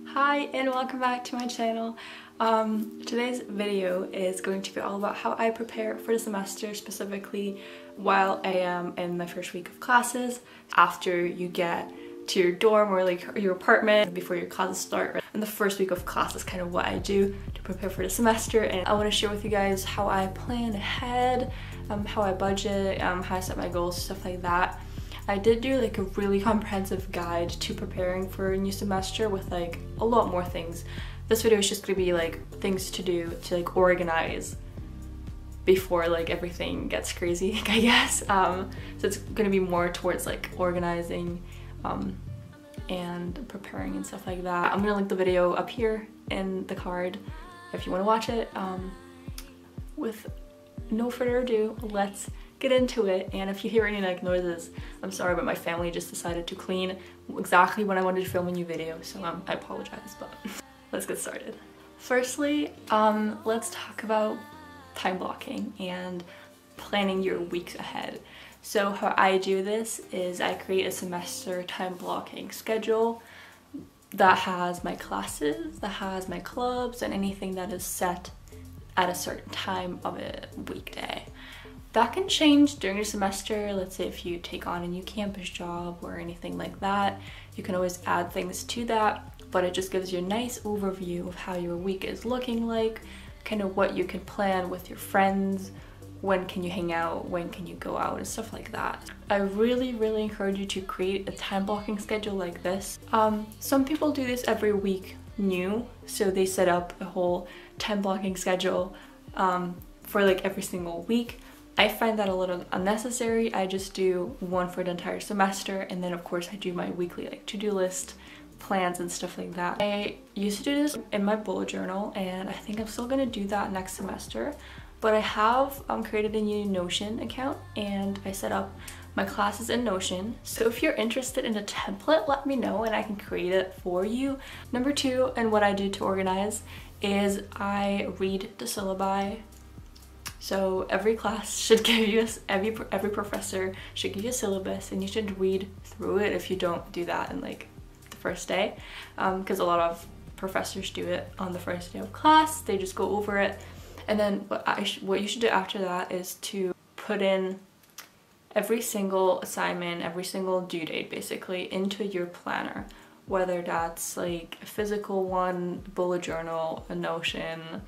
Hi and welcome back to my channel. Today's video is going to be all about how I prepare for the semester, specifically while I am in my first week of classes. After you get to your dorm or like your apartment before your classes start. And the first week of class is kind of what I do to prepare for the semester, and I want to share with you guys how I plan ahead, how I budget, how I set my goals, stuff like that. I did do like a really comprehensive guide to preparing for a new semester with like a lot more things. This video is just gonna be like things to do to like organize before like everything gets crazy, I guess. So it's gonna be more towards like organizing and preparing and stuff like that. I'm gonna link the video up here in the card if you want to watch it. With no further ado, let's get into it. And if you hear any like noises, I'm sorry, but my family just decided to clean exactly when I wanted to film a new video, so I apologize, but let's get started. Firstly, let's talk about time blocking and planning your weeks ahead. So how I do this is I create a semester time blocking schedule that has my classes, that has my clubs, and anything that is set at a certain time of a weekday. That can change during the semester. Let's say if you take on a new campus job or anything like that, you can always add things to that, but it just gives you a nice overview of how your week is looking like, kind of what you can plan with your friends, when can you hang out, when can you go out, and stuff like that. I really encourage you to create a time blocking schedule like this. Some people do this every week new, so they set up a whole time blocking schedule for like every single week. I find that a little unnecessary. I just do one for the entire semester, and then of course I do my weekly like to-do list, plans and stuff like that. I used to do this in my bullet journal, and I think I'm still gonna do that next semester, but I have created a new Notion account and I set up my classes in Notion. So if you're interested in a template, let me know and I can create it for you. Number two, and what I do to organize, is I read the syllabi. So every class should give you, every professor should give you a syllabus, and you should read through it if you don't do that in like the first day, because a lot of professors do it on the first day of class. They just go over it, and then what you should do after that is to put in every single assignment, every single due date basically into your planner, whether that's like a physical one, bullet journal, a Notion,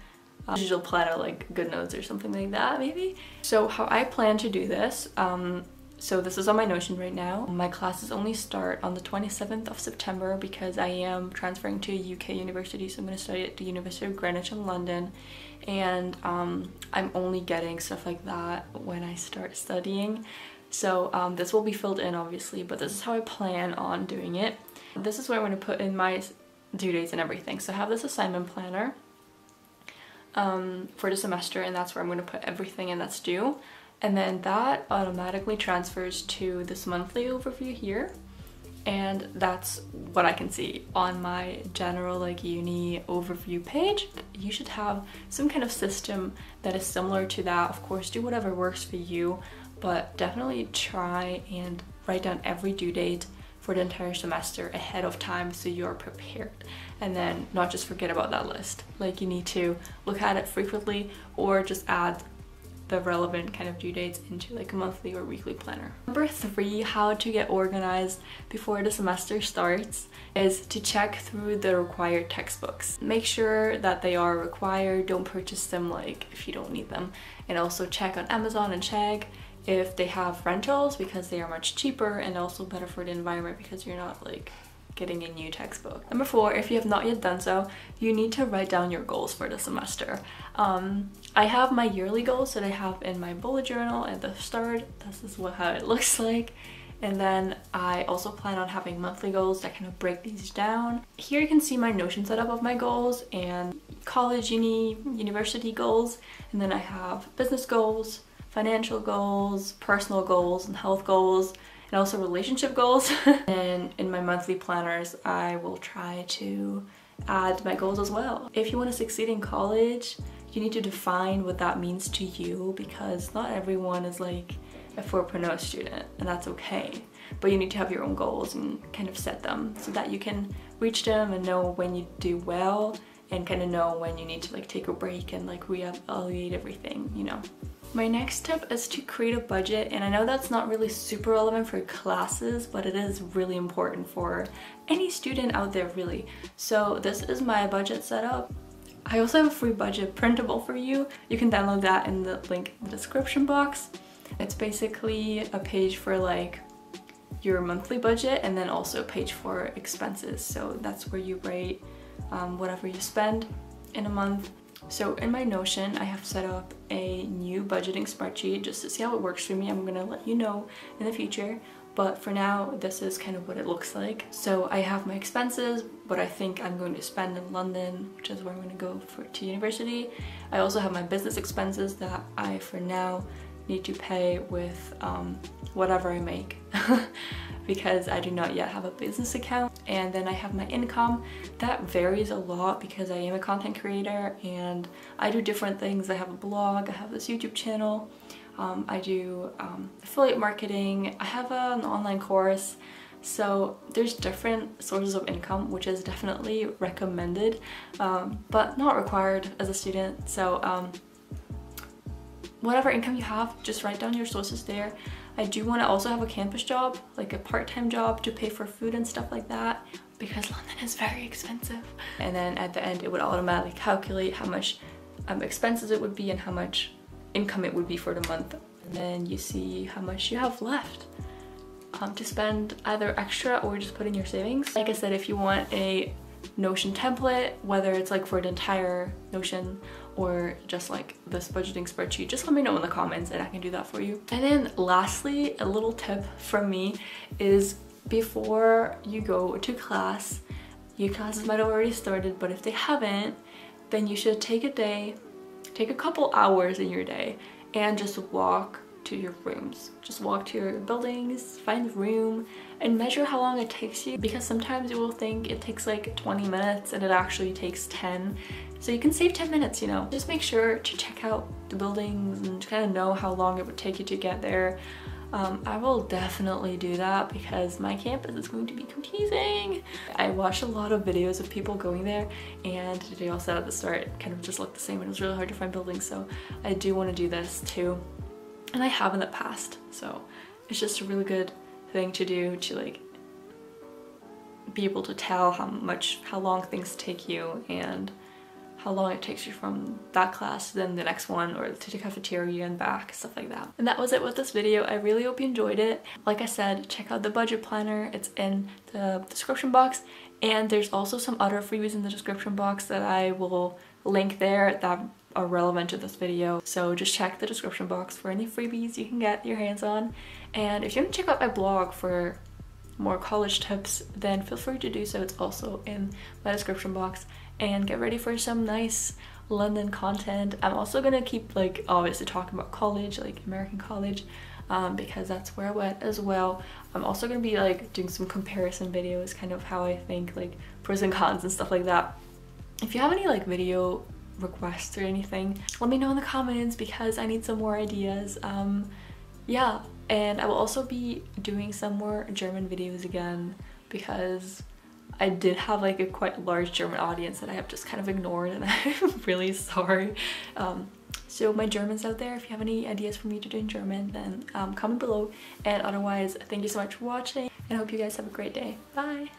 digital planner like GoodNotes or something like that maybe. So how I plan to do this, so this is on my Notion right now. My classes only start on the 27th of September because I am transferring to a UK university, so I'm going to study at the University of Greenwich in London, and I'm only getting stuff like that when I start studying. So this will be filled in obviously, but this is how I plan on doing it. This is where I'm going to put in my due dates and everything. So I have this assignment planner for the semester, and that's where I'm going to put everything in that's due, and then that automatically transfers to this monthly overview here, and that's what I can see on my general like uni overview page. You should have some kind of system that is similar to that. Of course, do whatever works for you, but definitely try and write down every due date for the entire semester ahead of time so you're prepared, and then not just forget about that list. Like, you need to look at it frequently or just add the relevant kind of due dates into like a monthly or weekly planner. Number three, how to get organized before the semester starts, is to check through the required textbooks. Make sure that they are required, don't purchase them like if you don't need them, and also check on Amazon and Chegg if they have rentals, because they are much cheaper and also better for the environment because you're not like getting a new textbook. Number four, if you have not yet done so, you need to write down your goals for the semester. I have my yearly goals that I have in my bullet journal at the start. This is how it looks like. And then I also plan on having monthly goals that kind of break these down. Here you can see my Notion setup of my goals and college, university goals. And then I have business goals, financial goals, personal goals, and health goals, and also relationship goals. And in my monthly planners, I will try to add my goals as well. If you want to succeed in college, you need to define what that means to you, because not everyone is like a 4.0 student, and that's okay. But you need to have your own goals and kind of set them so that you can reach them and know when you do well and kind of know when you need to like take a break and like reevaluate everything, you know. My next tip is to create a budget, and I know that's not really super relevant for classes, but it is really important for any student out there really. So this is my budget setup. I also have a free budget printable for you. You can download that in the link in the description box. It's basically a page for like your monthly budget and then also a page for expenses. So that's where you write whatever you spend in a month. So in my Notion, I have set up a new budgeting spreadsheet just to see how it works for me. I'm gonna let you know in the future, but for now, this is kind of what it looks like. So I have my expenses, what I think I'm going to spend in London, which is where I'm gonna go to university. I also have my business expenses that I, for now, need to pay with whatever I make because I do not yet have a business account. And then I have my income. That varies a lot because I am a content creator and I do different things. I have a blog, I have this YouTube channel, I do affiliate marketing, I have an online course. So there's different sources of income, which is definitely recommended, but not required as a student. So whatever income you have, just write down your sources there. I do want to also have a campus job, like a part-time job to pay for food and stuff like that, because London is very expensive. And then at the end, it would automatically calculate how much expenses it would be and how much income it would be for the month. And then you see how much you have left to spend either extra or just put in your savings. Like I said, if you want a Notion template, whether it's like for the entire Notion or just like this budgeting spreadsheet, just let me know in the comments and I can do that for you. And then lastly, a little tip from me is before you go to class, your classes might have already started, but if they haven't, then you should take a couple hours in your day and just walk to your rooms. Just walk to your buildings, find a room, and measure how long it takes you, because sometimes you will think it takes like 20 minutes and it actually takes 10. So you can save 10 minutes, you know. Just make sure to check out the buildings and kind of know how long it would take you to get there. I will definitely do that because my campus is going to be confusing. I watched a lot of videos of people going there and they all said at the start kind of just looked the same and it was really hard to find buildings, so I do want to do this too. And I have in the past, so it's just a really good thing to do to like be able to tell how long things take you and how long it takes you from that class to then the next one or to the cafeteria and back, stuff like that. And that was it with this video. I really hope you enjoyed it. Like I said, check out the budget planner. It's in the description box, and there's also some other freebies in the description box that I will link there that are relevant to this video. So just check the description box for any freebies you can get your hands on. And if you want to check out my blog for more college tips, then feel free to do so. It's also in my description box. And get ready for some nice London content. I'm also gonna keep like obviously talking about college, like American college, because that's where I went as well. I'm also gonna be like doing some comparison videos, kind of how I think, like pros and cons and stuff like that. If you have any like video requests or anything, let me know in the comments because I need some more ideas. Yeah, and I will also be doing some more German videos again because I did have like a quite large German audience that I have just kind of ignored, and I'm really sorry. So my Germans out there, if you have any ideas for me to do in German, then comment below. And otherwise, thank you so much for watching and I hope you guys have a great day. Bye!